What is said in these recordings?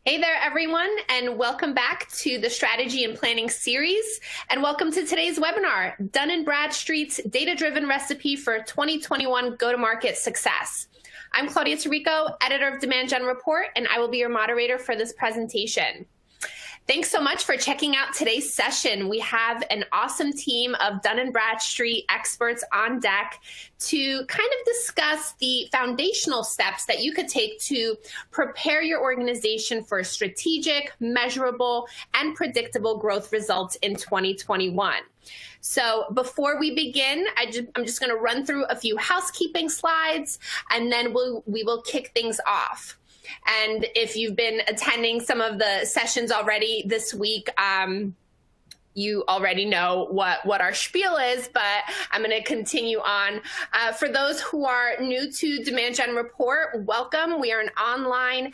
Hey there, everyone, and welcome back to the Strategy and Planning series, and welcome to today's webinar, Dun Bradstreet's Data-Driven Recipe for 2021 Go-to-Market Success. I'm Claudia Tarico, editor of Demand Gen Report, and I will be your moderator for this presentation. Thanks so much for checking out today's session. We have an awesome team of Dun Bradstreet experts on deck to kind of discuss the foundational steps that you could take to prepare your organization for strategic, measurable, and predictable growth results in 2021. So before we begin, I'm just going to run through a few housekeeping slides, and then we will kick things off. And if you've been attending some of the sessions already this week, you already know what our spiel is, but I'm going to continue on. For those who are new to Demand Gen Report, welcome. We are an online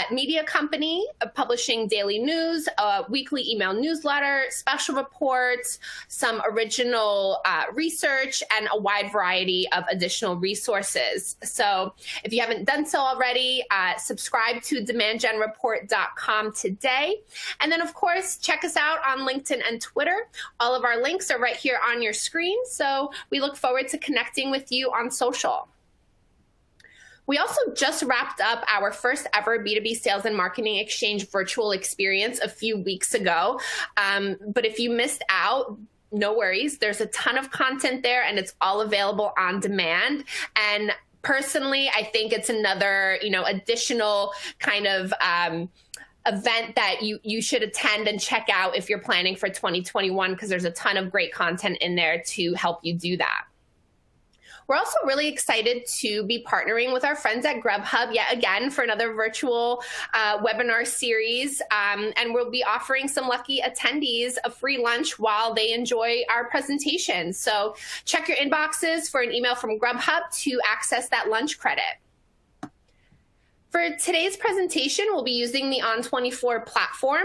media company publishing daily news, a weekly email newsletter, special reports, some original research, and a wide variety of additional resources. So if you haven't done so already, subscribe to demandgenreport.com today. And then, of course, check us out on LinkedIn and Twitter. All of our links are right here on your screen, so we look forward to connecting with you on social. We also just wrapped up our first ever B2B Sales and Marketing Exchange virtual experience a few weeks ago, but if you missed out, no worries. There's a ton of content there, and it's all available on demand. And personally, I think it's another, additional kind of event that you should attend and check out if you're planning for 2021, because there's a ton of great content in there to help you do that. We're also really excited to be partnering with our friends at Grubhub yet again for another virtual webinar series, and we'll be offering some lucky attendees a free lunch while they enjoy our presentation. So check your inboxes for an email from Grubhub to access that lunch credit. For today's presentation, we'll be using the On24 platform,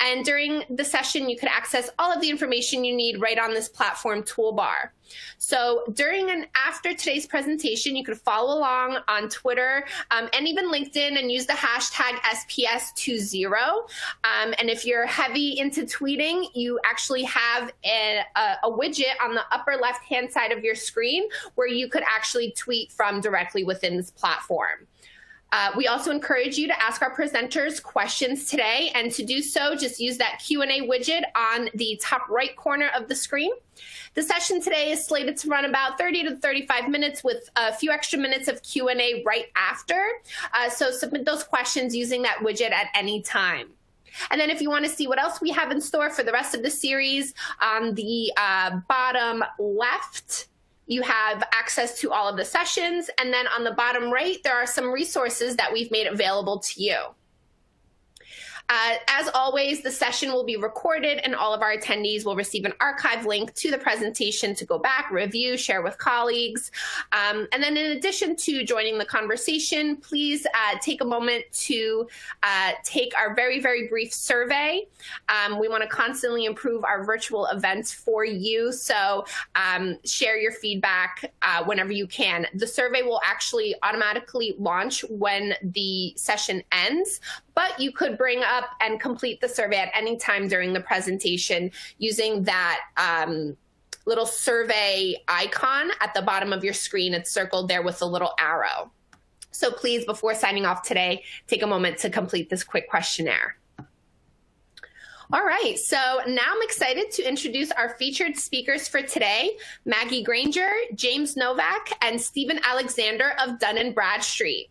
and during the session, you could access all of the information you need right on this platform toolbar. So during and after today's presentation, you could follow along on Twitter and even LinkedIn and use the hashtag SPS20. And if you're heavy into tweeting, you actually have a widget on the upper left-hand side of your screen where you could actually tweet from directly within this platform. We also encourage you to ask our presenters questions today, and to do so, just use that Q&A widget on the top right corner of the screen. The session today is slated to run about 30 to 35 minutes with a few extra minutes of Q&A right after, so submit those questions using that widget at any time. And then if you want to see what else we have in store for the rest of the series, on the bottom left, you have access to all of the sessions, and then on the bottom right, there are some resources that we've made available to you. As always, the session will be recorded, and all of our attendees will receive an archive link to the presentation to go back, review, share with colleagues. And then in addition to joining the conversation, please take a moment to take our very, very brief survey. We want to constantly improve our virtual events for you, so share your feedback whenever you can. The survey will actually automatically launch when the session ends, but you could bring up and complete the survey at any time during the presentation using that little survey icon at the bottom of your screen. It's circled there with a little arrow. So please, before signing off today, take a moment to complete this quick questionnaire. All right, so now I'm excited to introduce our featured speakers for today, Maggie Granger, James Novak, and Stephen Alexander of Dun Bradstreet.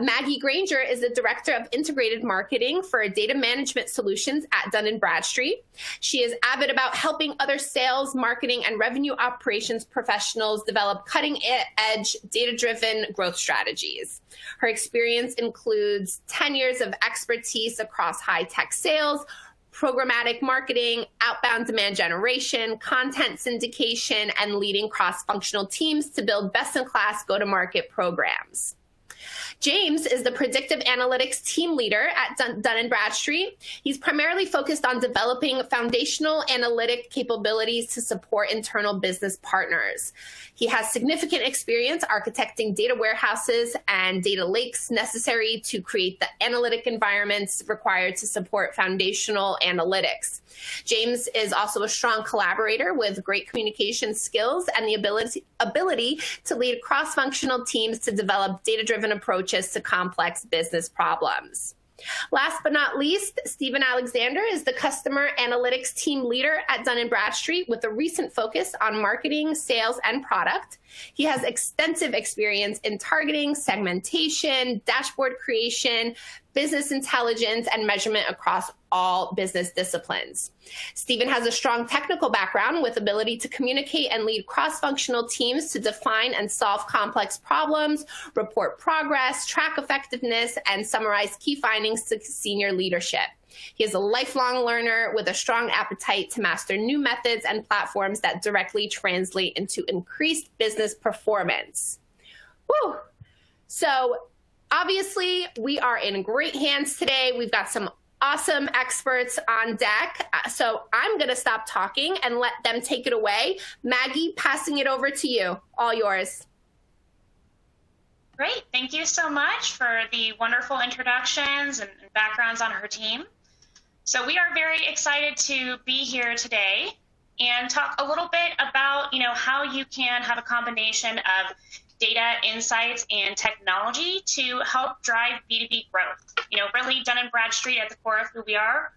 Maggie Granger is the Director of Integrated Marketing for Data Management Solutions at Dun Bradstreet. She is avid about helping other sales, marketing, and revenue operations professionals develop cutting-edge, data-driven growth strategies. Her experience includes 10 years of expertise across high-tech sales, programmatic marketing, outbound demand generation, content syndication, and leading cross-functional teams to build best-in-class go-to-market programs. James is the predictive analytics team leader at Dun Bradstreet. He's primarily focused on developing foundational analytic capabilities to support internal business partners. He has significant experience architecting data warehouses and data lakes necessary to create the analytic environments required to support foundational analytics. James is also a strong collaborator with great communication skills and the ability to lead cross-functional teams to develop data-driven approaches to complex business problems. Last but not least, Stephen Alexander is the customer analytics team leader at Dun Bradstreet with a recent focus on marketing, sales, and product. He has extensive experience in targeting, segmentation, dashboard creation, business intelligence, and measurement across all business disciplines. Stephen has a strong technical background with ability to communicate and lead cross-functional teams to define and solve complex problems, report progress, track effectiveness, and summarize key findings to senior leadership. He is a lifelong learner with a strong appetite to master new methods and platforms that directly translate into increased business performance. Woo! So obviously, we are in great hands today. We've got some awesome experts on deck. So I'm going to stop talking and let them take it away. Maggie, passing it over to you. All yours. Great. Thank you so much for the wonderful introductions and backgrounds on her team. So we are very excited to be here today and talk a little bit about, how you can have a combination of data, insights, and technology to help drive B2B growth. Really Dun & Bradstreet at the core of who we are.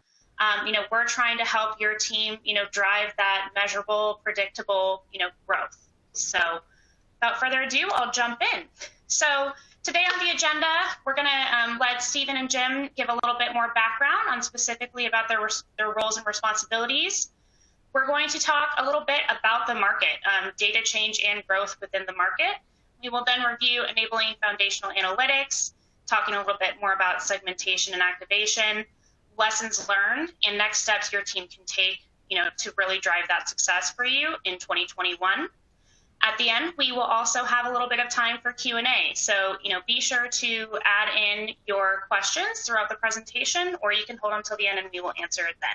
We're trying to help your team, drive that measurable, predictable, growth. So without further ado, I'll jump in. So today on the agenda, we're going to let Stephen and Jim give a little bit more background on specifically about their roles and responsibilities. We're going to talk a little bit about the market, data change and growth within the market. We will then review enabling foundational analytics, talking a little bit more about segmentation and activation, lessons learned, and next steps your team can take, to really drive that success for you in 2021. At the end, we will also have a little bit of time for Q&A. So, be sure to add in your questions throughout the presentation, or you can hold them till the end and we will answer it then.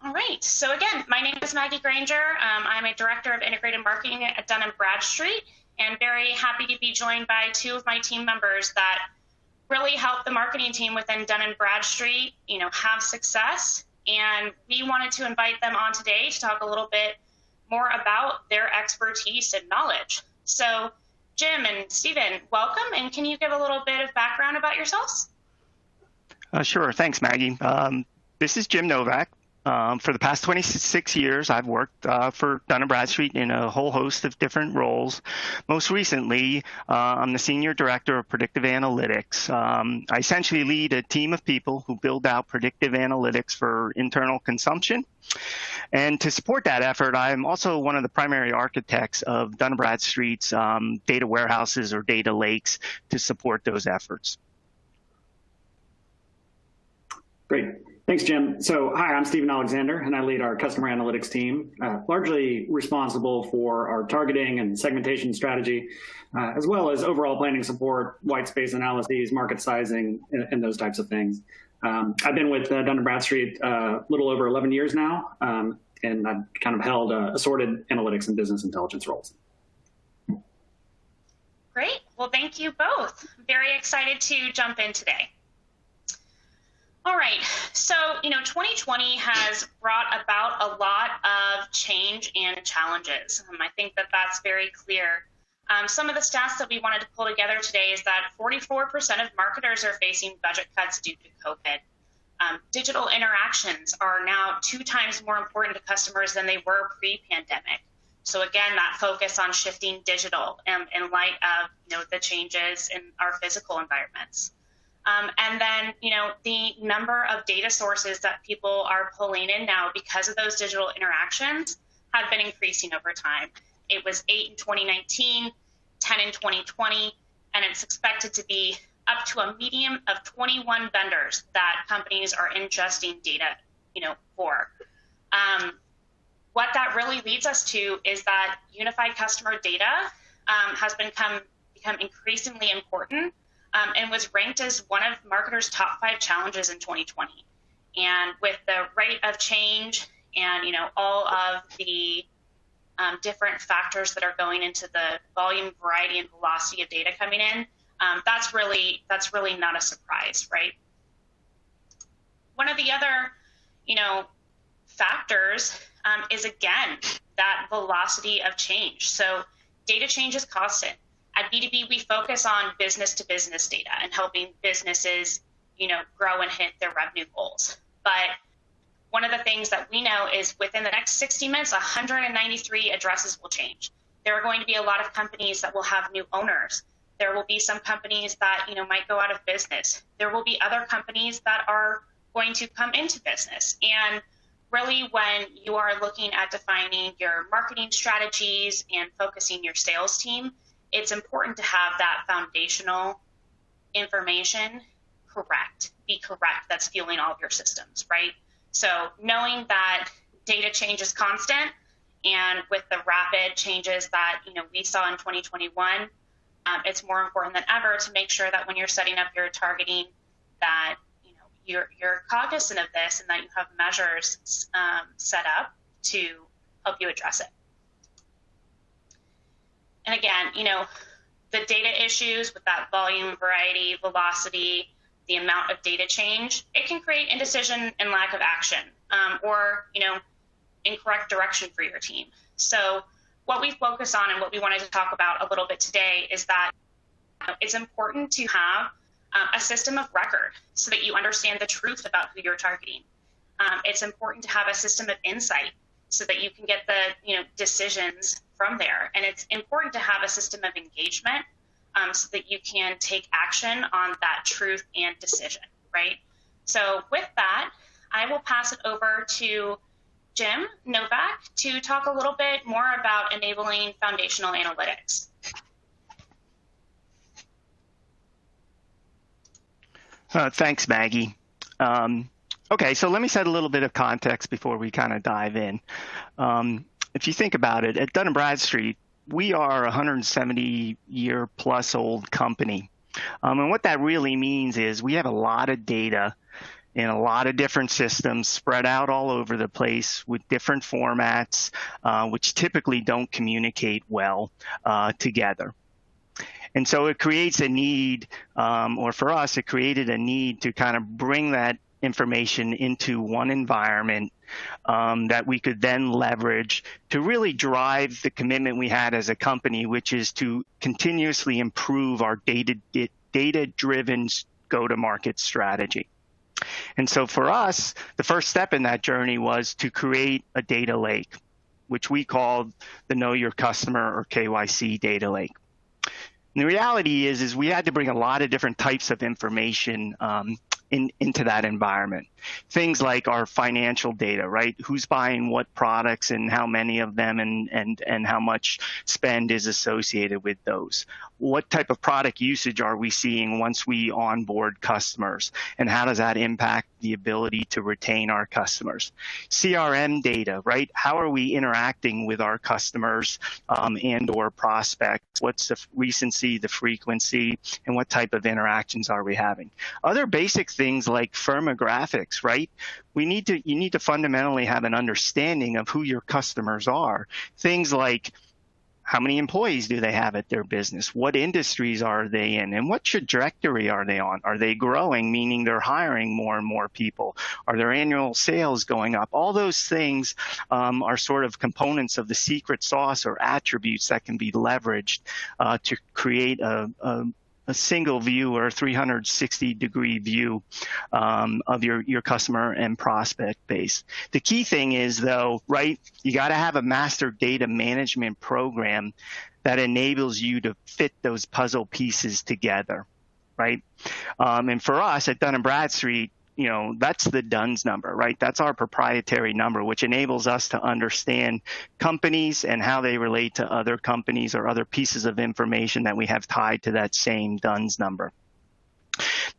All right, so again, my name is Maggie Granger. I'm a Director of Integrated Marketing at Dun & Bradstreet, and very happy to be joined by two of my team members that really help the marketing team within Dun & Bradstreet, have success. And we wanted to invite them on today to talk a little bit more about their expertise and knowledge. So Jim and Stephen, welcome, and can you give a little bit of background about yourselves? Sure, thanks, Maggie. This is Jim Novak. For the past 26 years, I've worked for Dun & Bradstreet in a whole host of different roles. Most recently, I'm the Senior Director of Predictive Analytics. I essentially lead a team of people who build out predictive analytics for internal consumption. And to support that effort, I'm also one of the primary architects of Dun & Bradstreet's data warehouses or data lakes to support those efforts. Great. Thanks, Jim. So, hi, I'm Stephen Alexander, and I lead our customer analytics team, largely responsible for our targeting and segmentation strategy, as well as overall planning support, white space analyses, market sizing, and those types of things. I've been with Dun & Bradstreet a little over 11 years now, and I've kind of held assorted analytics and business intelligence roles. Great. Well, thank you both. Very excited to jump in today. All right, so 2020 has brought about a lot of change and challenges. I think that that's very clear. Some of the stats that we wanted to pull together today is that 44% of marketers are facing budget cuts due to COVID. Digital interactions are now 2 times more important to customers than they were pre-pandemic. So again, that focus on shifting digital in light of the changes in our physical environments. And then, the number of data sources that people are pulling in now because of those digital interactions have been increasing over time. It was 8 in 2019, 10 in 2020, and it's expected to be up to a median of 21 vendors that companies are ingesting data, for. What that really leads us to is that unified customer data has become become increasingly important and was ranked as one of marketers' top 5 challenges in 2020. And with the rate of change and all of the different factors that are going into the volume, variety, and velocity of data coming in, that's really not a surprise, right? One of the other factors is, again, that velocity of change. So data change is constant. At B2B, we focus on business-to-business data and helping businesses, grow and hit their revenue goals. But one of the things that we know is within the next 60 minutes, 193 addresses will change. There are going to be a lot of companies that will have new owners. There will be some companies that, might go out of business. There will be other companies that are going to come into business. And really, when you are looking at defining your marketing strategies and focusing your sales team, it's important to have that foundational information be correct, that's fueling all of your systems, right? So knowing that data change is constant, and with the rapid changes that we saw in 2021, it's more important than ever to make sure that when you're setting up your targeting, that you're cognizant of this and that you have measures set up to help you address it. And again, the data issues with that volume, variety, velocity, the amount of data change, it can create indecision and lack of action, or incorrect direction for your team. So what we focus on and what we wanted to talk about a little bit today is that it's important to have a system of record so that you understand the truth about who you're targeting. It's important to have a system of insight so that you can get the decisions from there. And it's important to have a system of engagement so that you can take action on that truth and decision, right? So with that, I will pass it over to Jim Novak to talk a little bit more about enabling foundational analytics. Thanks, Maggie. Okay, so let me set a little bit of context before we kind of dive in. If you think about it, at Dun Bradstreet, we are a 170-year-plus old company. And what that really means is we have a lot of data in a lot of different systems spread out all over the place with different formats, which typically don't communicate well together. And so it creates a need, or for us, it created a need to kind of bring that information into one environment that we could then leverage to really drive the commitment we had as a company, which is to continuously improve our data-driven go-to-market strategy. And so for us, the first step in that journey was to create a data lake, which we called the Know Your Customer, or KYC, data lake. And the reality is we had to bring a lot of different types of information into that environment. Things like our financial data, right? Who's buying what products and how many of them, and how much spend is associated with those. What type of product usage are we seeing once we onboard customers, and how does that impact the ability to retain our customers? CRM data, right? How are we interacting with our customers and or prospects? What's the recency, the frequency, and what type of interactions are we having? Other basic things like firmographics, right? You need to fundamentally have an understanding of who your customers are. Things like, how many employees do they have at their business? What industries are they in? And what trajectory are they on? Are they growing, meaning they're hiring more and more people? Are their annual sales going up? All those things are sort of components of the secret sauce or attributes that can be leveraged to create a single view or a 360-degree view of your customer and prospect base. The key thing is, though, right, you got to have a master data management program that enables you to fit those puzzle pieces together, right? And for us at Dun & Bradstreet, that's the DUNS number, right? That's our proprietary number, which enables us to understand companies and how they relate to other companies or other pieces of information that we have tied to that same DUNS number.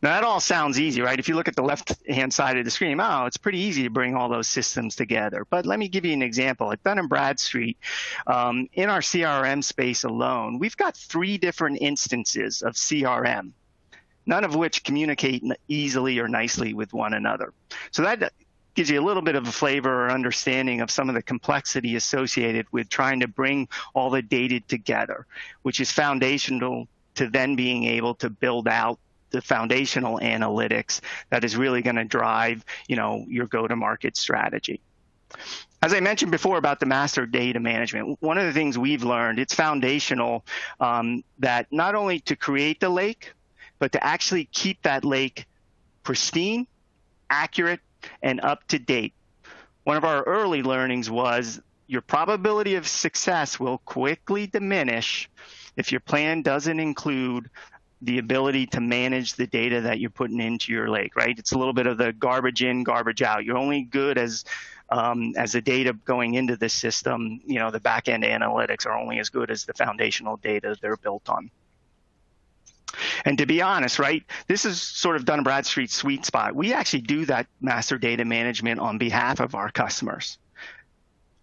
Now, that all sounds easy, right? If you look at the left-hand side of the screen, oh, it's pretty easy to bring all those systems together. But let me give you an example. At Dun Bradstreet, in our CRM space alone, we've got 3 different instances of CRM, none of which communicate easily or nicely with one another. So that gives you a little bit of a flavor or understanding of some of the complexity associated with trying to bring all the data together, which is foundational to then being able to build out the foundational analytics that is really going to drive, your go-to-market strategy. As I mentioned before about the master data management, one of the things we've learned, it's foundational that not only to create the lake, but to actually keep that lake pristine, accurate, and up to date. One of our early learnings was your probability of success will quickly diminish if your plan doesn't include the ability to manage the data that you're putting into your lake, right? It's a little bit of the garbage in, garbage out. You're only good as the data going into the system, the back-end analytics are only as good as the foundational data they're built on. And to be honest, right, this is sort of Dun Bradstreet's sweet spot. We actually do that master data management on behalf of our customers.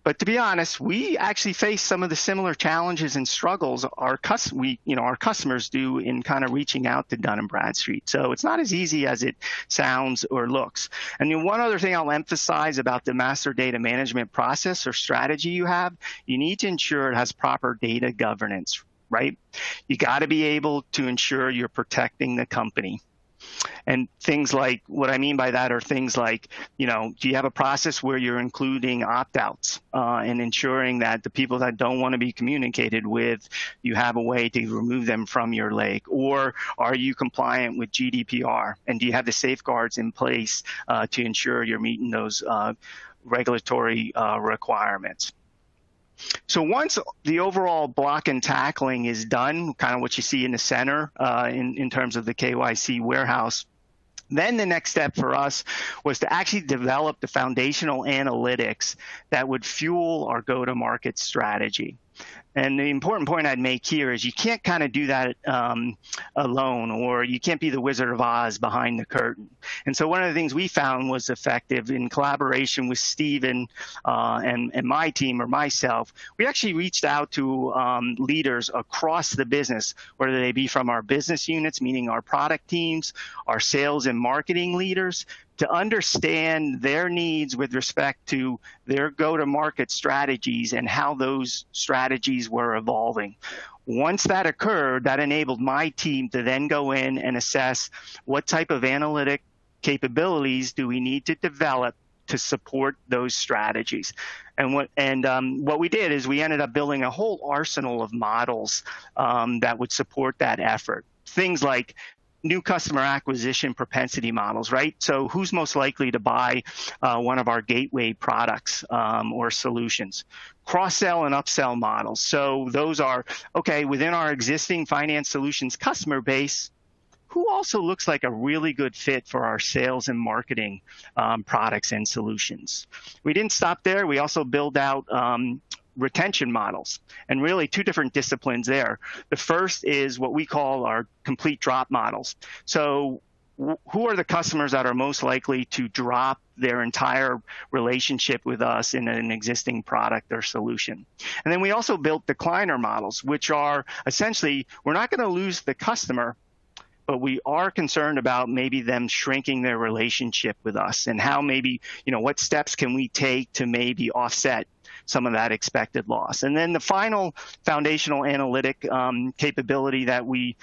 But to be honest, we actually face some of the similar challenges and struggles our customers do in kind of reaching out to Dun & Bradstreet. So it's not as easy as it sounds or looks. And then one other thing I'll emphasize about the master data management process or strategy you have, you need to ensure it has proper data governance, right? You got to be able to ensure you're protecting the company. And things like, what I mean by that are things like, do you have a process where you're including opt-outs and ensuring that the people that don't want to be communicated with, you have a way to remove them from your lake? Or are you compliant with GDPR? And do you have the safeguards in place to ensure you're meeting those regulatory requirements? So once the overall block and tackling is done, kind of what you see in the center in terms of the KYC warehouse, then the next step for us was to actually develop the foundational analytics that would fuel our go-to-market strategy. And the important point I'd make here is you can't kind of do that alone, or you can't be the Wizard of Oz behind the curtain. And so one of the things we found was effective in collaboration with Steven and my team or myself, we actually reached out to leaders across the business, whether they be from our business units, meaning our product teams, our sales and marketing leaders, to understand their needs with respect to their go-to-market strategies and how those strategies were evolving. Once that occurred, that enabled my team to then go in and assess what type of analytic capabilities do we need to develop to support those strategies. And what we did is we ended up building a whole arsenal of models that would support that effort. Things like new customer acquisition propensity models, right? So who's most likely to buy one of our gateway products or solutions? Cross-sell and upsell models. So those are, okay, within our existing finance solutions customer base, who also looks like a really good fit for our sales and marketing products and solutions? We didn't stop there. We also build out retention models, and really 2 different disciplines there. The first is what we call our complete drop models. So who are the customers that are most likely to drop their entire relationship with us in an existing product or solution? And then we also built decliner models, which are essentially, we're not going to lose the customer, but we are concerned about maybe them shrinking their relationship with us, and how maybe, what steps can we take to maybe offset some of that expected loss. And then the final foundational analytic capability that we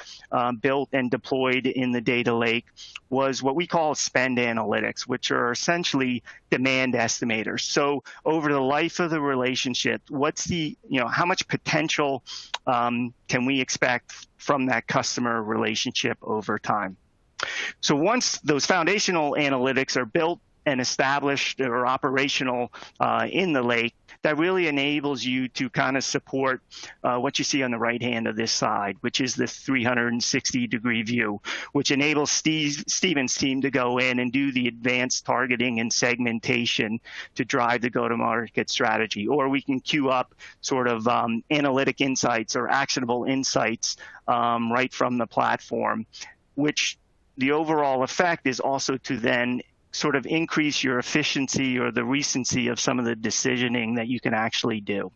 built and deployed in the data lake was what we call spend analytics, which are essentially demand estimators. So over the life of the relationship, what's the, how much potential can we expect from that customer relationship over time? So once those foundational analytics are built and established or operational in the lake, that really enables you to kind of support what you see on the right hand of this slide, which is the 360-degree view, which enables Steven's team to go in and do the advanced targeting and segmentation to drive the go-to-market strategy. Or we can queue up sort of analytic insights or actionable insights right from the platform, which the overall effect is also to then sort of increase your efficiency or the recency of some of the decisioning that you can actually do.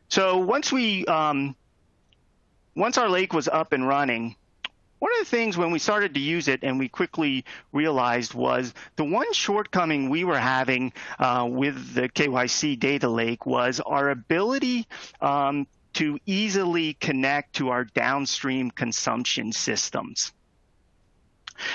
So once our lake was up and running, one of the things when we started to use it and we quickly realized was the one shortcoming we were having with the KYC data lake was our ability to easily connect to our downstream consumption systems.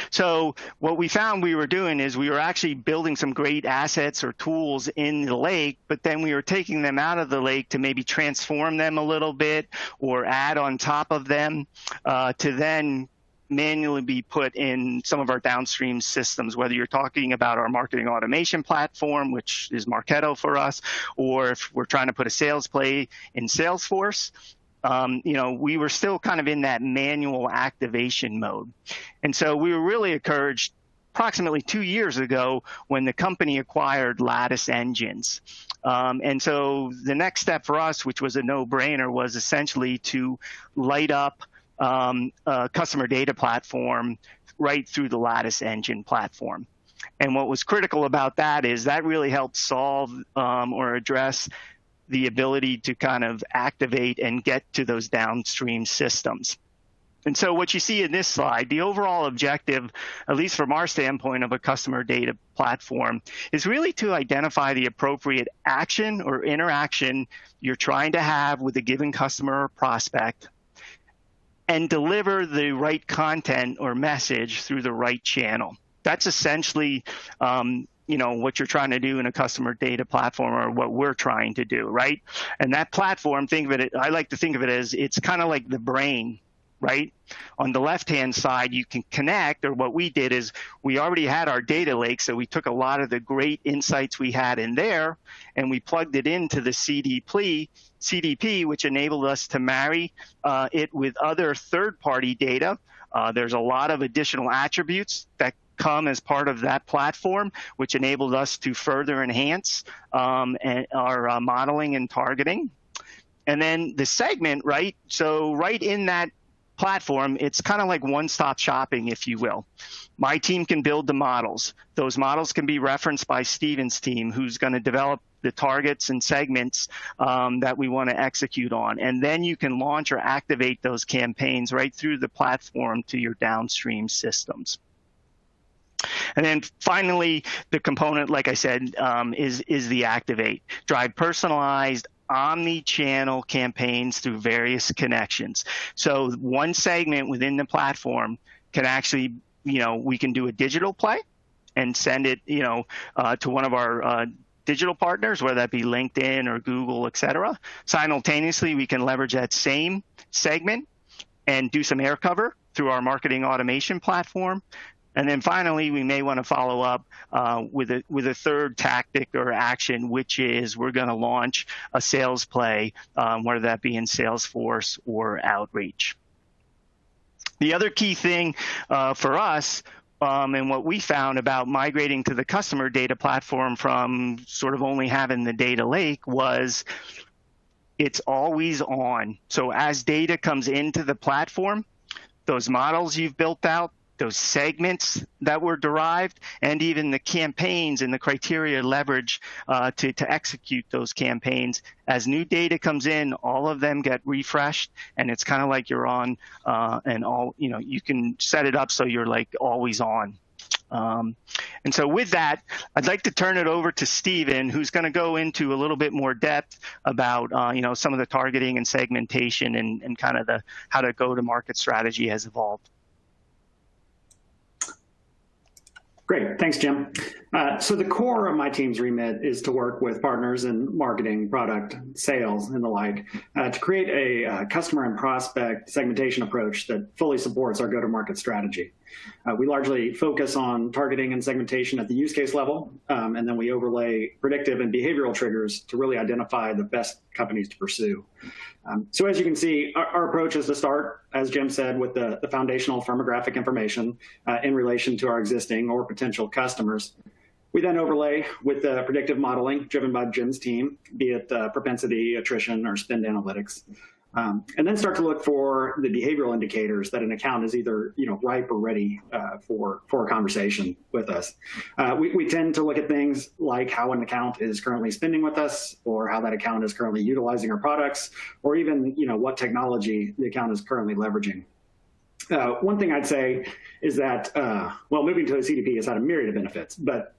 So what we found we were doing is we were actually building some great assets or tools in the lake, but then we were taking them out of the lake to maybe transform them a little bit or add on top of them to then manually be put in some of our downstream systems, whether you're talking about our marketing automation platform, which is Marketo for us, or if we're trying to put a sales play in Salesforce. We were still kind of in that manual activation mode. And so we were really encouraged approximately 2 years ago when the company acquired Lattice Engines. And so the next step for us, which was a no-brainer, was essentially to light up a customer data platform right through the Lattice Engine platform. And what was critical about that is that really helped solve or address the ability to kind of activate and get to those downstream systems. And so what you see in this slide, the overall objective, at least from our standpoint of a customer data platform, is really to identify the appropriate action or interaction you're trying to have with a given customer or prospect and deliver the right content or message through the right channel. That's essentially what you're trying to do in a customer data platform, or what we're trying to do, right? And that platform, I like to think of it as it's kind of like the brain, right? On the left-hand side, you can connect, or what we did is we already had our data lake, so we took a lot of the great insights we had in there, and we plugged it into the CDP, which enabled us to marry it with other third-party data. There's a lot of additional attributes that come as part of that platform, which enabled us to further enhance our modeling and targeting. And then the segment, right? So right in that platform, it's kind of like one-stop shopping, if you will. My team can build the models. Those models can be referenced by Steven's team, who's going to develop the targets and segments that we want to execute on. And then you can launch or activate those campaigns right through the platform to your downstream systems. And then finally, the component, like I said, is the activate. Drive personalized omni-channel campaigns through various connections. So one segment within the platform can actually, we can do a digital play and send it, to one of our digital partners, whether that be LinkedIn or Google, et cetera. Simultaneously, we can leverage that same segment and do some air cover through our marketing automation platform. And then finally, we may want to follow up with a third tactic or action, which is we're going to launch a sales play, whether that be in Salesforce or outreach. The other key thing for us and what we found about migrating to the customer data platform from sort of only having the data lake was it's always on. So as data comes into the platform, those models you've built out, those segments that were derived, and even the campaigns and the criteria leverage to execute those campaigns. As new data comes in, all of them get refreshed, and it's kind of like you're on you can set it up so you're like always on. And so with that, I'd like to turn it over to Steven, who's going to go into a little bit more depth about some of the targeting and segmentation and kind of how the go-to-market strategy has evolved. Great, thanks, Jim. So the core of my team's remit is to work with partners in marketing, product, sales, and the like to create a customer and prospect segmentation approach that fully supports our go-to-market strategy. We largely focus on targeting and segmentation at the use case level, and then we overlay predictive and behavioral triggers to really identify the best companies to pursue. So as you can see, our approach is to start, as Jim said, with the foundational firmographic information in relation to our existing or potential customers. We then overlay with the predictive modeling driven by Jim's team, be it propensity, attrition, or spend analytics. And then start to look for the behavioral indicators that an account is either ripe or ready for a conversation with us. We tend to look at things like how an account is currently spending with us, or how that account is currently utilizing our products, or even what technology the account is currently leveraging. One thing I'd say is that, moving to a CDP has had a myriad of benefits, but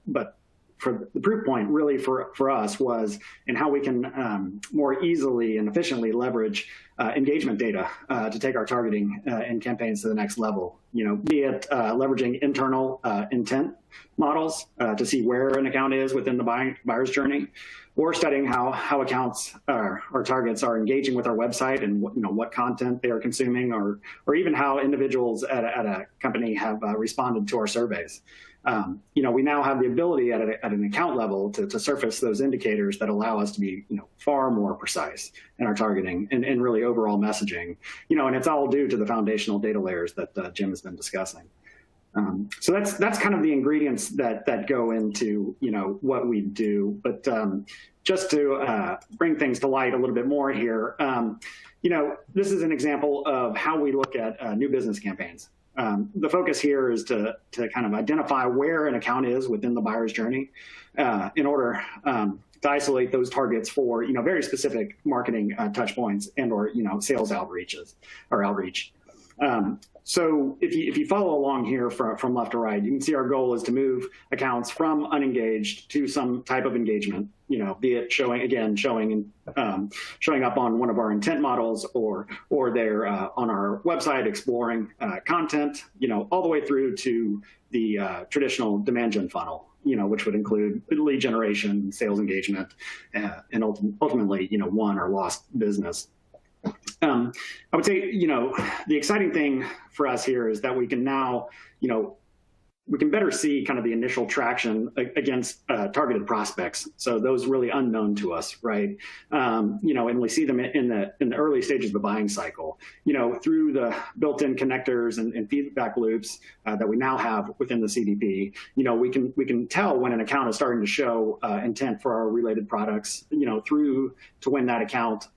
for the proof point really for us was in how we can more easily and efficiently leverage engagement data to take our targeting and campaigns to the next level. Be it leveraging internal intent models to see where an account is within the buyer's journey, or studying how accounts or targets are engaging with our website and what content they are consuming, or even how individuals at a company have responded to our surveys. We now have the ability at an account level to surface those indicators that allow us to be far more precise in our targeting and really overall messaging. And it's all due to the foundational data layers that Jim has been discussing. So that's kind of the ingredients that go into what we do. But just to bring things to light a little bit more here, this is an example of how we look at new business campaigns. The focus here is to kind of identify where an account is within the buyer's journey in order to isolate those targets for very specific marketing touch points and or sales outreach. So if you follow along here from left to right, you can see our goal is to move accounts from unengaged to some type of engagement, be it showing up on one of our intent models, or they're on our website exploring content, all the way through to the traditional demand gen funnel, which would include lead generation, sales engagement, and ultimately, won or lost business. I would say, the exciting thing for us here is that we can now, we can better see kind of the initial traction against targeted prospects. So those really unknown to us, right? And we see them in the early stages of the buying cycle, through the built-in connectors and feedback loops that we now have within the CDP. We can tell when an account is starting to show intent for our related products, through to when that account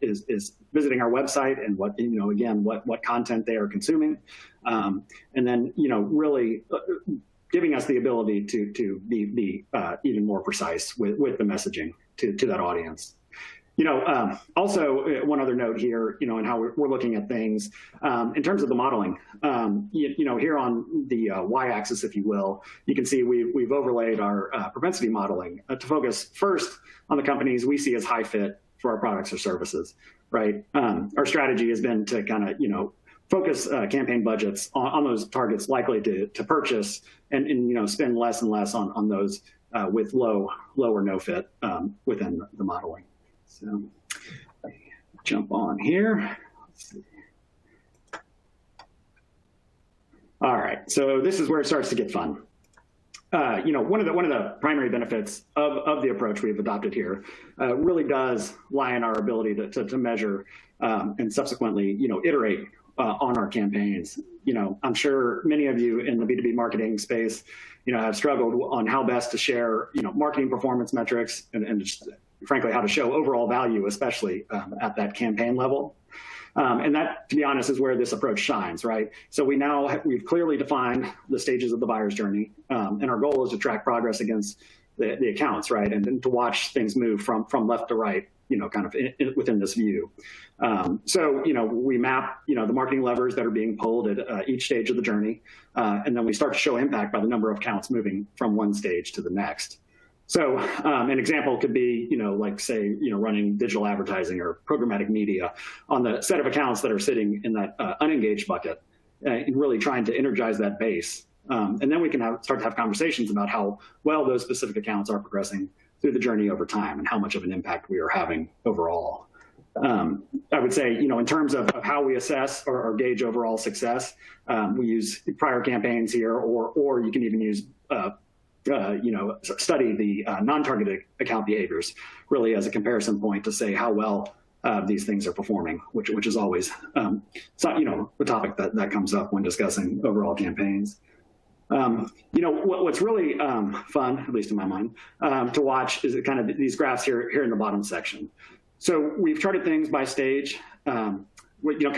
is visiting our website and what content they are consuming. And then, really giving us the ability to be even more precise with the messaging to that audience. Also, one other note here, and how we're looking at things in terms of the modeling. Here on the y-axis, if you will, you can see we've overlaid our propensity modeling to focus first on the companies we see as high fit for our products or services, right? Our strategy has been to kind of, focus campaign budgets on those targets likely to purchase and spend less and less on those with low or no fit within the modeling. So jump on here. Let's see. All right, so this is where it starts to get fun. One of the primary benefits of the approach we've adopted here really does lie in our ability to measure and subsequently, iterate on our campaigns. I'm sure many of you in the B2B marketing space, have struggled on how best to share, marketing performance metrics and just, frankly, how to show overall value, especially at that campaign level. And that, to be honest, is where this approach shines, right? So we've clearly defined the stages of the buyer's journey, and our goal is to track progress against the accounts, right? And then to watch things move from left to right, kind of within this view. So, we map, the marketing levers that are being pulled at each stage of the journey, and then we start to show impact by the number of accounts moving from one stage to the next. So an example could be, like say, running digital advertising or programmatic media on the set of accounts that are sitting in that unengaged bucket, and really trying to energize that base. And then we can start to have conversations about how well those specific accounts are progressing through the journey over time and how much of an impact we are having overall. I would say, in terms of how we assess or gauge overall success, we use prior campaigns here, or you can even use study the non-targeted account behaviors really as a comparison point to say how well these things are performing, which is always the topic that comes up when discussing overall campaigns. What's really fun, at least in my mind, to watch is kind of these graphs here in the bottom section. So we've charted things by stage kind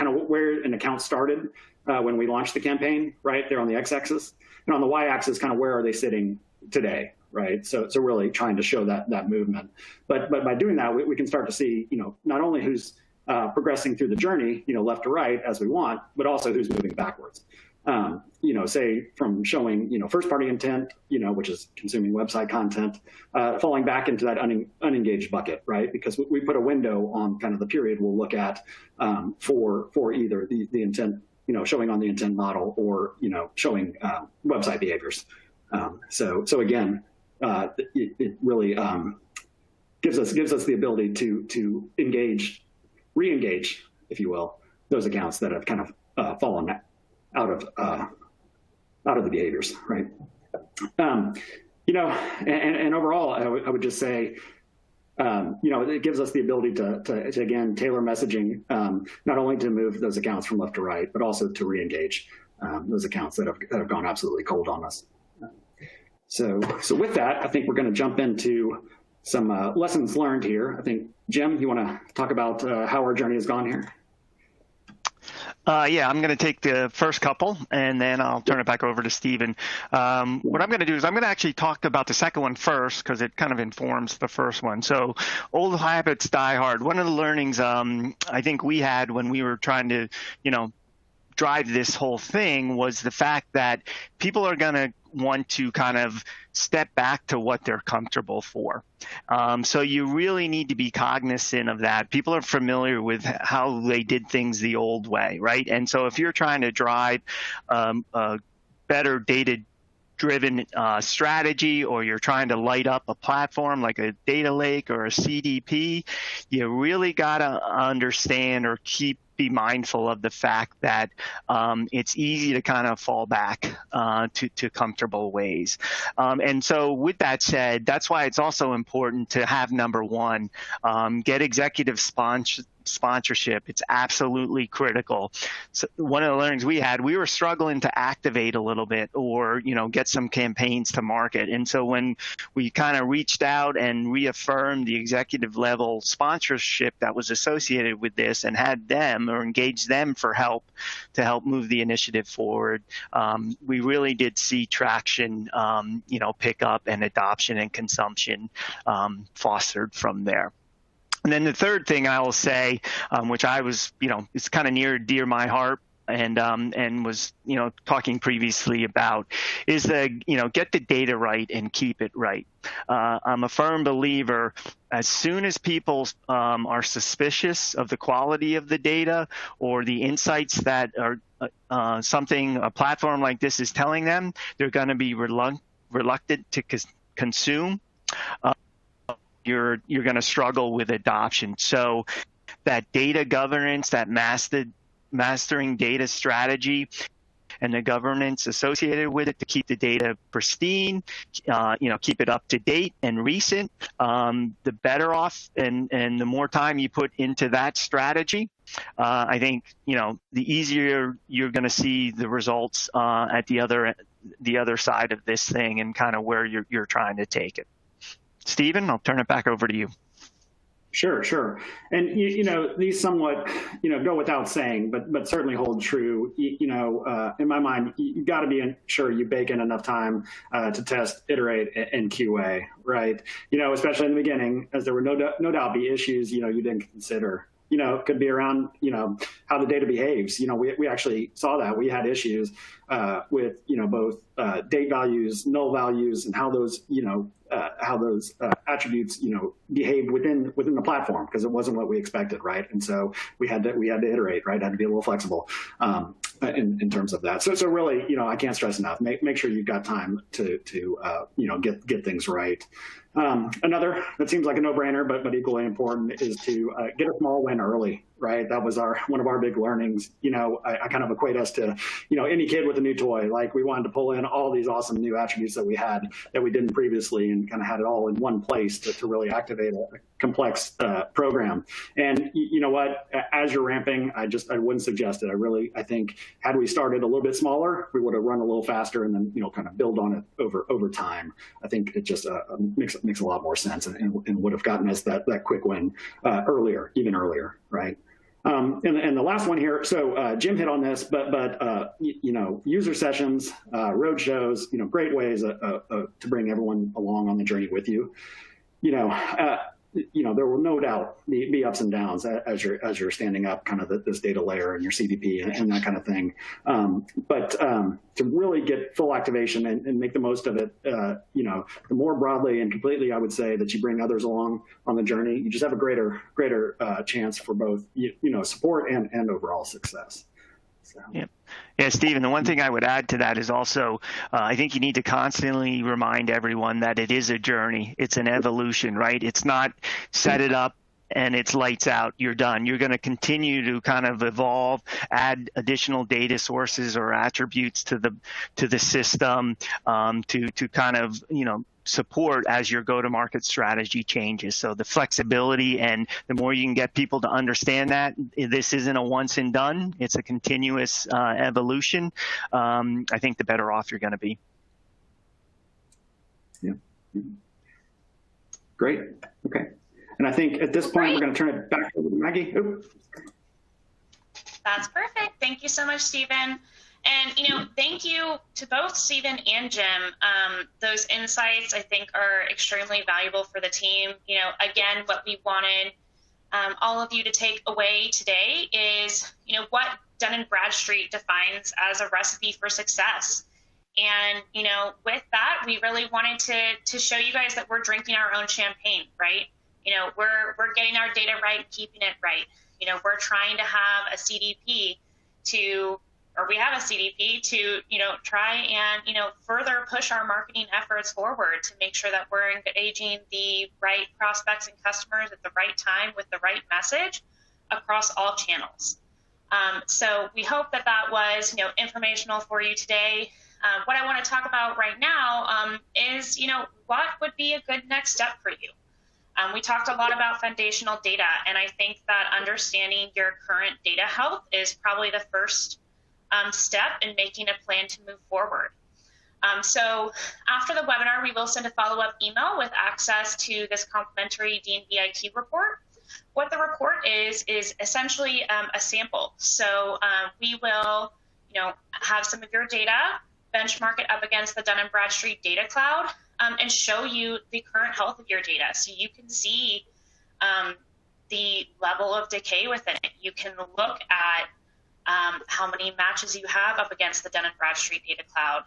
of where an account started when we launched the campaign, right there on the x-axis, and on the y-axis, kind of where are they sitting today, right? So really trying to show that movement. But by doing that, we can start to see, not only who's progressing through the journey, left to right as we want, but also who's moving backwards. Say from showing, first-party intent, which is consuming website content, falling back into that unengaged bucket, right? Because we put a window on kind of the period we'll look at for either the intent, showing on the intent model or, showing website behaviors. So again, it really gives us the ability to re-engage, if you will, those accounts that have kind of fallen out of the behaviors, right? And overall, I would just say, it gives us the ability to again tailor messaging, not only to move those accounts from left to right, but also to re-engage those accounts that have gone absolutely cold on us. So with that, I think we're going to jump into some lessons learned here. I think, Jim, you want to talk about how our journey has gone here? Yeah, I'm going to take the first couple, and then I'll turn it back over to Steven. What I'm going to do is I'm going to actually talk about the second one first because it kind of informs the first one. So old habits die hard. One of the learnings I think we had when we were trying to, drive this whole thing was the fact that people are going to want to kind of step back to what they're comfortable for. So you really need to be cognizant of that. People are familiar with how they did things the old way, right? And so if you're trying to drive a better data-driven strategy, or you're trying to light up a platform like a data lake or a CDP, you really got to understand or be mindful of the fact that it's easy to kind of fall back to comfortable ways. And so with that said, that's why it's also important to have number one, get executive sponsorship. It's absolutely critical. So one of the learnings we had, we were struggling to activate a little bit or, get some campaigns to market. And so when we kind of reached out and reaffirmed the executive level sponsorship that was associated with this and had them or engaged them for help to help move the initiative forward, we really did see traction, pick up and adoption and consumption fostered from there. And then the third thing I will say, which I was, it's kind of near dear my heart and was, talking previously about, is get the data right and keep it right. I'm a firm believer, as soon as people are suspicious of the quality of the data or the insights that are a platform like this is telling them, they're going to be reluctant to consume. You're going to struggle with adoption. So that data governance, that mastering data strategy, and the governance associated with it to keep the data pristine, keep it up to date and recent, the better off and the more time you put into that strategy, I think, the easier you're going to see the results at the other side of this thing and kind of where you're trying to take it. Steven, I'll turn it back over to you. Sure. And, these somewhat, go without saying, but certainly hold true. In my mind, you've got to be sure you bake in enough time to test, iterate, and QA, right? Especially in the beginning, as there were no doubt be issues, you didn't consider. It could be around, how the data behaves. We actually saw that. We had issues with, both date values, null values, and how those attributes, behaved within the platform, because it wasn't what we expected, right? And so we had to iterate, right? Had to be a little flexible in terms of that. So really, I can't stress enough. Make sure you've got time to get things right. Another that seems like a no-brainer, but equally important, is to get a small win early, right? That was one of our big learnings. I kind of equate us to, any kid with a new toy. Like, we wanted to pull in all these awesome new attributes that we had that we didn't previously, and kind of had it all in one place to really activate a complex program. And you know what? As you're ramping, I wouldn't suggest it. I think had we started a little bit smaller, we would have run a little faster and then, kind of build on it over time. I think it just makes a lot more sense and would have gotten us that quick win even earlier, right? And the last one here, so Jim hit on this, but user sessions, road shows, great ways to bring everyone along on the journey with you. There will no doubt be ups and downs as you're standing up kind of this data layer and your CDP and that kind of thing. But to really get full activation and make the most of it, the more broadly and completely, I would say, that you bring others along on the journey, you just have a greater chance for both support and overall success. So. Yeah, Stephen, the one thing I would add to that is also, I think you need to constantly remind everyone that it is a journey. It's an evolution, right? It's not set it up and it's lights out, you're done. You're going to continue to kind of evolve, add additional data sources or attributes to the system to kind of, support as your go-to-market strategy changes. So the flexibility, and the more you can get people to understand that this isn't a once and done, it's a continuous evolution, I think the better off you're going to be. Yeah. Great. Okay. And I think at this point, we're going to turn it back over to Maggie. Oops. That's perfect. Thank you so much, Stephen. And, thank you to both Stephen and Jim. Those insights, I think, are extremely valuable for the team. Again, what we wanted all of you to take away today is, what Dun Bradstreet defines as a recipe for success. And, with that, we really wanted to show you guys that we're drinking our own champagne, right? We're getting our data right, keeping it right. We're trying to have a CDP we have a CDP to, try and, further push our marketing efforts forward to make sure that we're engaging the right prospects and customers at the right time with the right message across all channels. So we hope that was, informational for you today. What I want to talk about right now is, what would be a good next step for you? We talked a lot about foundational data, and I think that understanding your current data health is probably the first step in making a plan to move forward. So after the webinar, we will send a follow-up email with access to this complimentary D&B IT report. What the report is essentially a sample. So we will, have some of your data, benchmark it up against the Dun & Bradstreet Data Cloud, and show you the current health of your data. So you can see the level of decay within it. You can look at how many matches you have up against the Dun & Bradstreet Data Cloud.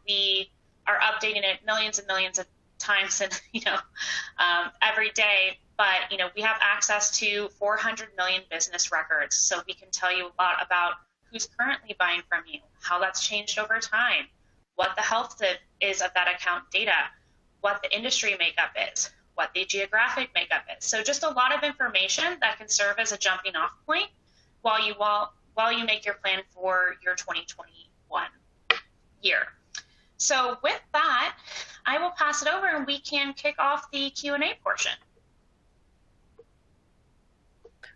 We are updating it millions and millions of times and, every day, but, we have access to 400 million business records. So we can tell you a lot about who's currently buying from you, how that's changed over time, what the health is of that account data, what the industry makeup is, what the geographic makeup is. So just a lot of information that can serve as a jumping off point while you make your plan for your 2021 year. So with that, I will pass it over and we can kick off the Q&A portion.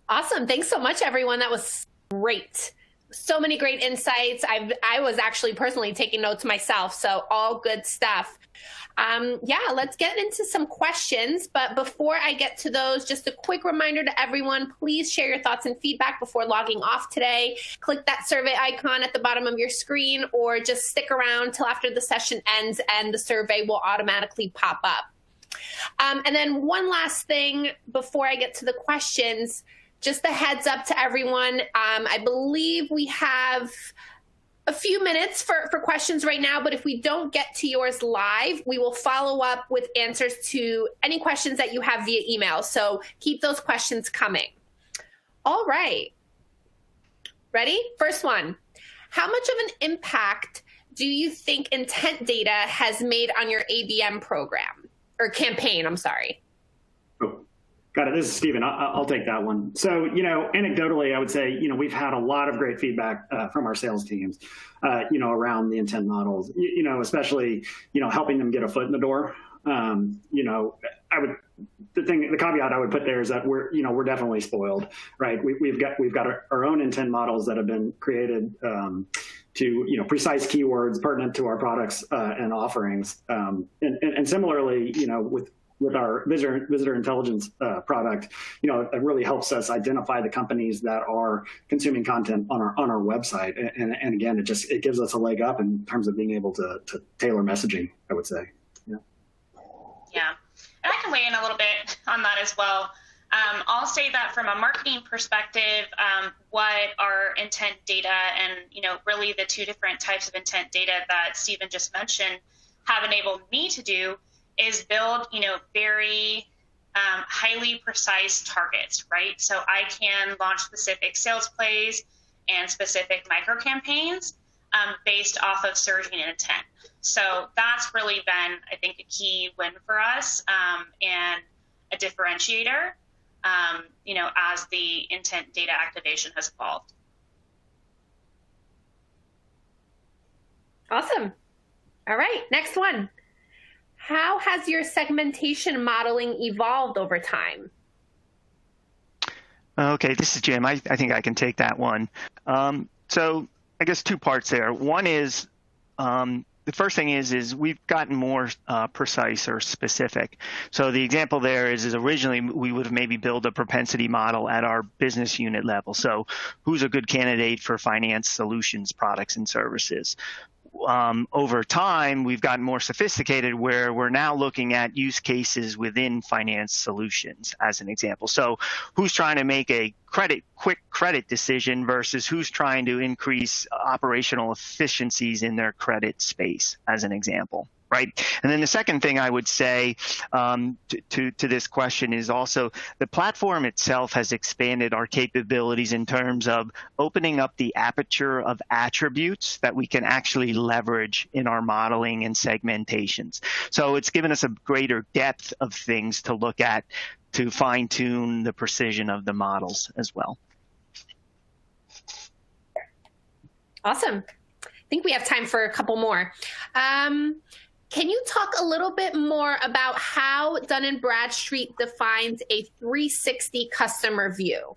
Awesome. Thanks so much, everyone. That was great. So many great insights. I was actually personally taking notes myself, so all good stuff. Let's get into some questions. But before I get to those, just a quick reminder to everyone, please share your thoughts and feedback before logging off today. Click that survey icon at the bottom of your screen, or just stick around till after the session ends and the survey will automatically pop up. And then one last thing before I get to the questions, just a heads up to everyone. I believe we have a few minutes for questions right now, but if we don't get to yours live, we will follow up with answers to any questions that you have via email. So keep those questions coming. All right. Ready? First one. How much of an impact do you think intent data has made on your ABM program or campaign? I'm sorry. Oh, got it. This is Stephen. I'll take that one. So, anecdotally, I would say, we've had a lot of great feedback from our sales teams, around the intent models, especially, helping them get a foot in the door. The caveat I would put there is that we're definitely spoiled, right? We've got our own intent models that have been created to precise keywords pertinent to our products and offerings, and similarly, with with our visitor intelligence product, it really helps us identify the companies that are consuming content on our website. And again, it gives us a leg up in terms of being able to tailor messaging, I would say. Yeah, and I can weigh in a little bit on that as well. I'll say that from a marketing perspective, what our intent data and, really the two different types of intent data that Stephen just mentioned have enabled me to do is build, very highly precise targets, right? So I can launch specific sales plays and specific micro campaigns based off of surging intent. So that's really been, I think, a key win for us and a differentiator, as the intent data activation has evolved. Awesome. All right, next one. How has your segmentation modeling evolved over time? Okay, this is Jim. I think I can take that one. So I guess two parts there. One is the first thing is we've gotten more precise or specific. So the example there is originally we would have maybe built a propensity model at our business unit level. So who's a good candidate for finance solutions, products, and services? Over time, we've gotten more sophisticated where we're now looking at use cases within finance solutions, as an example. So who's trying to make a quick credit decision versus who's trying to increase operational efficiencies in their credit space, as an example. Right. And then the second thing I would say to this question is also the platform itself has expanded our capabilities in terms of opening up the aperture of attributes that we can actually leverage in our modeling and segmentations. So it's given us a greater depth of things to look at to fine tune the precision of the models as well. Awesome. I think we have time for a couple more. Can you talk a little bit more about how Dun Bradstreet defines a 360 customer view?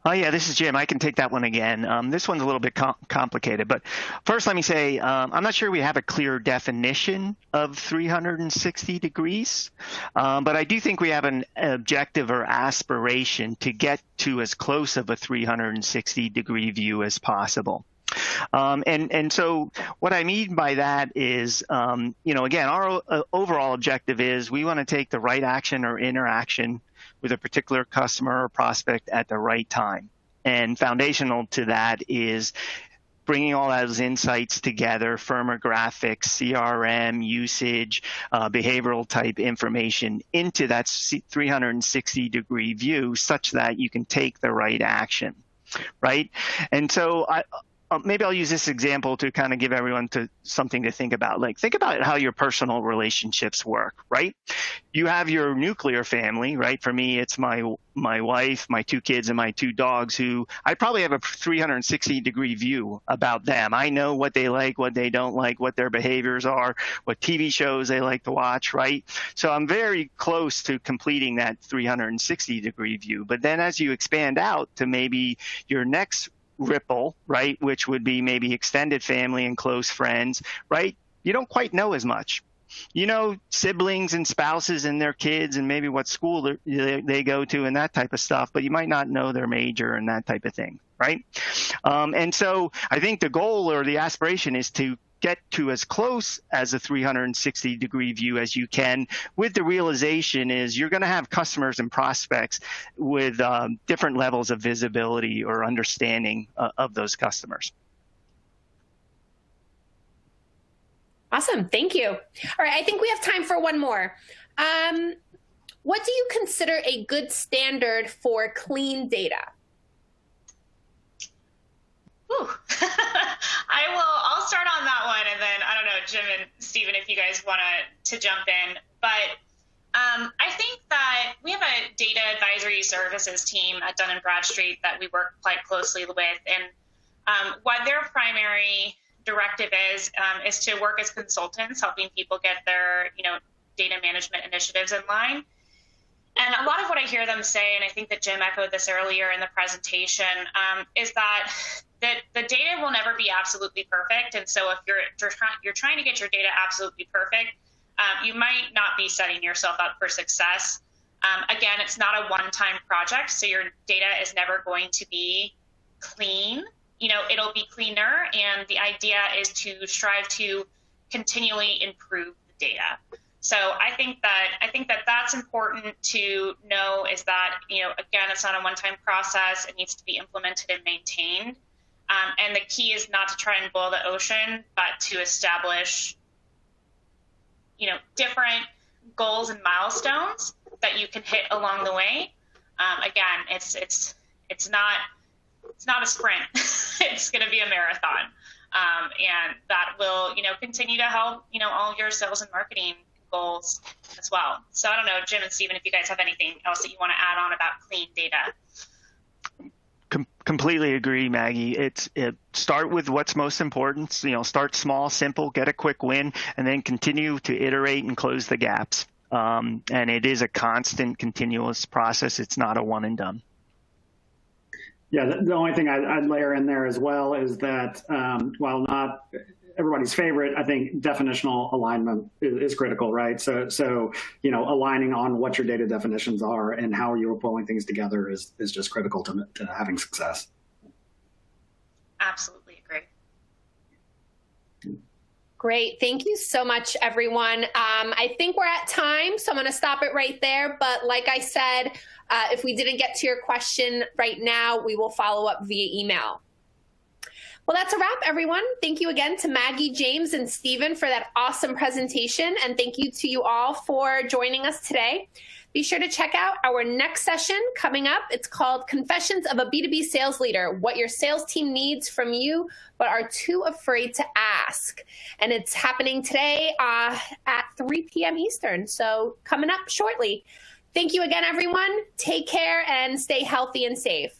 Oh, yeah, this is Jim. I can take that one again. This one's a little bit complicated, but first let me say I'm not sure we have a clear definition of 360 degrees, but I do think we have an objective or aspiration to get to as close of a 360-degree view as possible. And so what I mean by that is, again, our overall objective is we want to take the right action or interaction with a particular customer or prospect at the right time. And foundational to that is bringing all those insights together, firmographics, CRM, usage, behavioral type information into that 360-degree view such that you can take the right action, right? And so maybe I'll use this example to kind of give everyone something to think about. Like, think about how your personal relationships work, right? You have your nuclear family, right? For me, it's my wife, my two kids, and my two dogs who I probably have a 360-degree view about them. I know what they like, what they don't like, what their behaviors are, what TV shows they like to watch, right? So I'm very close to completing that 360-degree view. But then as you expand out to maybe your next ripple, right, which would be maybe extended family and close friends, right, you don't quite know as much. You know, siblings and spouses and their kids and maybe what school they go to and that type of stuff, but you might not know their major and that type of thing, right? And so I think the goal or the aspiration is to get to as close as a 360-degree view as you can, with the realization is you're going to have customers and prospects with different levels of visibility or understanding of those customers. Awesome. Thank you. All right. I think we have time for one more. What do you consider a good standard for clean data? I'll start on that one, and then I don't know, Jim and Stephen, if you guys want to jump in. But I think that we have a data advisory services team at Dun Bradstreet that we work quite closely with, and what their primary directive is to work as consultants, helping people get their data management initiatives in line. And a lot of what I hear them say, and I think that Jim echoed this earlier in the presentation, is that the data will never be absolutely perfect. And so if you're trying to get your data absolutely perfect, you might not be setting yourself up for success. Again, it's not a one-time project, so your data is never going to be clean. It'll be cleaner, and the idea is to strive to continually improve the data. So I think that that's important to know, is that, again, it's not a one-time process. It needs to be implemented and maintained. And the key is not to try and boil the ocean, but to establish, different goals and milestones that you can hit along the way. Again, it's not a sprint. It's going to be a marathon. And that will, continue to help, all your sales and marketing goals as well. So I don't know, Jim and Stephen, if you guys have anything else that you want to add on about clean data. Completely agree, Maggie. Start with what's most important. Start small, simple, get a quick win, and then continue to iterate and close the gaps. And it is a constant, continuous process. It's not a one and done. Yeah, the only thing I'd layer in there as well is that while not everybody's favorite, I think definitional alignment is critical, right? So aligning on what your data definitions are and how you're pulling things together is just critical to having success. Absolutely agree. Great. Thank you so much, everyone. I think we're at time, so I'm going to stop it right there. But like I said, if we didn't get to your question right now, we will follow up via email. Well, that's a wrap, everyone. Thank you again to Maggie, James, and Stephen for that awesome presentation. And thank you to you all for joining us today. Be sure to check out our next session coming up. It's called Confessions of a B2B Sales Leader, what your sales team needs from you but are too afraid to ask. And it's happening today at 3 p.m. Eastern, so coming up shortly. Thank you again, everyone. Take care and stay healthy and safe.